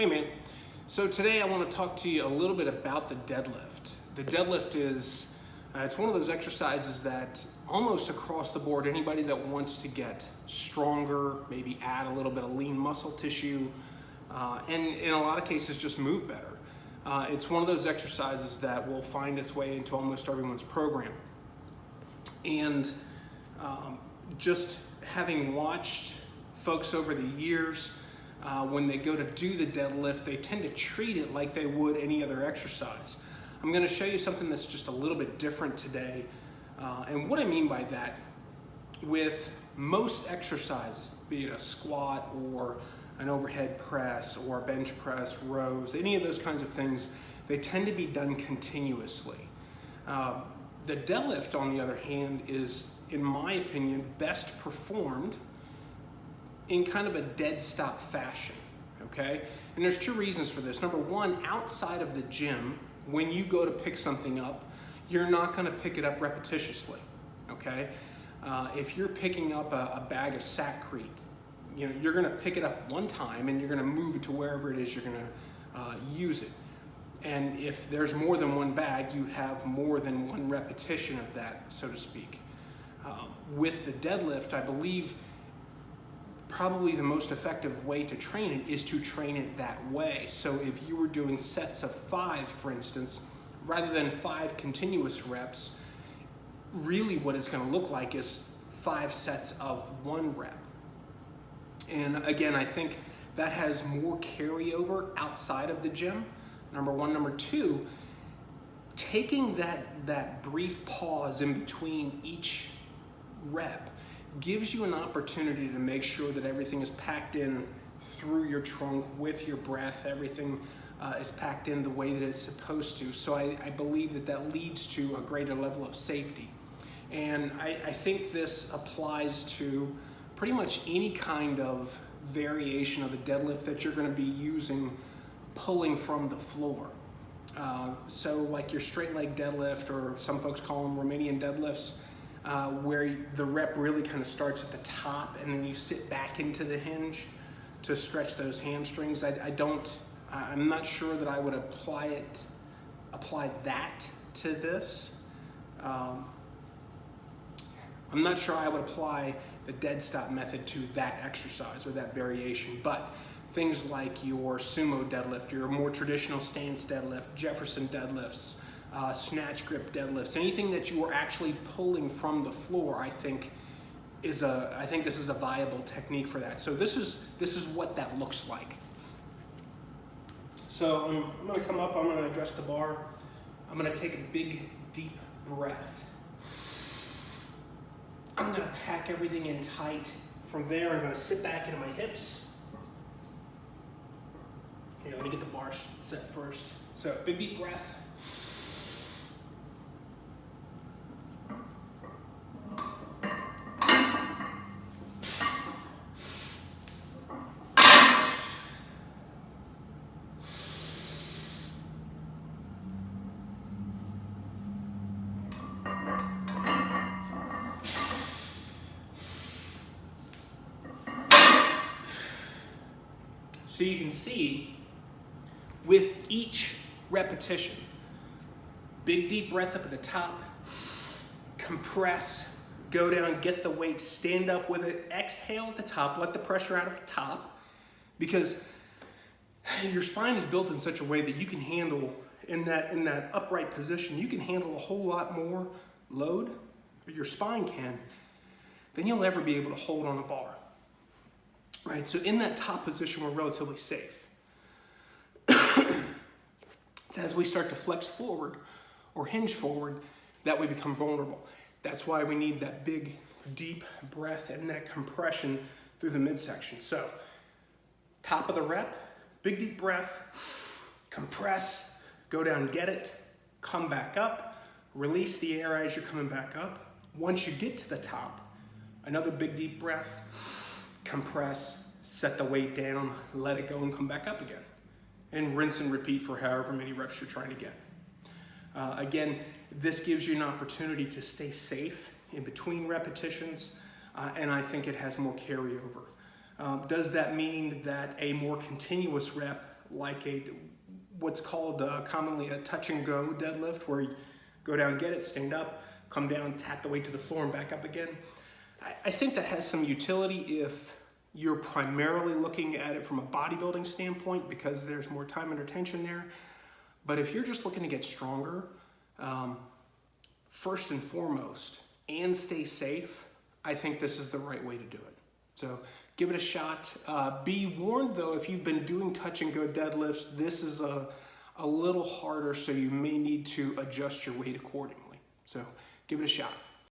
Hey man, so today I want to talk to you a little bit about the deadlift. The deadlift is, it's one of those exercises that almost across the board, anybody that wants to get stronger, maybe add a little bit of lean muscle tissue, and in a lot of cases just move better. It's one of those exercises that will find its way into almost everyone's program. And just having watched folks over the years, when they go to do the deadlift, they tend to treat it like they would any other exercise. I'm going to show you something that's just a little bit different today. And what I mean by that, with most exercises, be it a squat or an overhead press or a bench press, rows, any of those kinds of things, they tend to be done continuously. The deadlift, on the other hand, is, in my opinion, best performed in kind of a dead stop fashion, okay? And there's two reasons for this. Number one, outside of the gym, when you go to pick something up, you're not gonna pick it up repetitiously, okay? If you're picking up a bag of sackcrete, you know, you're gonna pick it up one time and you're gonna move it to wherever it is you're gonna use it. And if there's more than one bag, you have more than one repetition of that, so to speak. With the deadlift, I believe probably the most effective way to train it is to train it that way. So if you were doing sets of 5, for instance, rather than 5 continuous reps, really what it's going to look like is 5 sets of 1 rep. And again, I think that has more carryover outside of the gym, number one. Number two, taking that brief pause in between each rep gives you an opportunity to make sure that everything is packed in through your trunk with your breath. Everything is packed in the way that it's supposed to. So I believe that leads to a greater level of safety. And I think this applies to pretty much any kind of variation of the deadlift that you're going to be using, pulling from the floor. So like your straight leg deadlift, or some folks call them Romanian deadlifts, where the rep really kind of starts at the top and then you sit back into the hinge to stretch those hamstrings. I'm not sure that I would apply that to this. I'm not sure I would apply the dead stop method to that exercise or that variation, but things like your sumo deadlift, your more traditional stance deadlift, Jefferson deadlifts, snatch grip deadlifts, anything that you are actually pulling from the floor, I think this is a viable technique for that. So this is what that looks like. So I'm going to come up, I'm going to address the bar, I'm going to take a big deep breath. I'm going to pack everything in tight. From there, I'm going to sit back into my hips. Okay, let me get the bar set first. So big deep breath. So you can see, with each repetition, big deep breath up at the top, compress, go down, get the weight, stand up with it, exhale at the top, let the pressure out at the top, because your spine is built in such a way that you can handle, in that upright position, you can handle a whole lot more load, or your spine can, than you'll ever be able to hold on a bar. Right, so in that top position, we're relatively safe. It's as we start to flex forward or hinge forward that we become vulnerable. That's why we need that big, deep breath and that compression through the midsection. So, top of the rep, big deep breath, compress, go down, get it, come back up, release the air as you're coming back up. Once you get to the top, another big deep breath, compress, set the weight down, let it go and come back up again. And rinse and repeat for however many reps you're trying to get. Again, this gives you an opportunity to stay safe in between repetitions, and I think it has more carryover. Does that mean that a more continuous rep like what's called commonly a touch and go deadlift, where you go down, get it, stand up, come down, tap the weight to the floor and back up again. I think that has some utility if you're primarily looking at it from a bodybuilding standpoint, because there's more time under tension there. But if you're just looking to get stronger, first and foremost, and stay safe, I think this is the right way to do it. So give it a shot. Be warned though, if you've been doing touch and go deadlifts, this is a little harder, so you may need to adjust your weight accordingly. So give it a shot.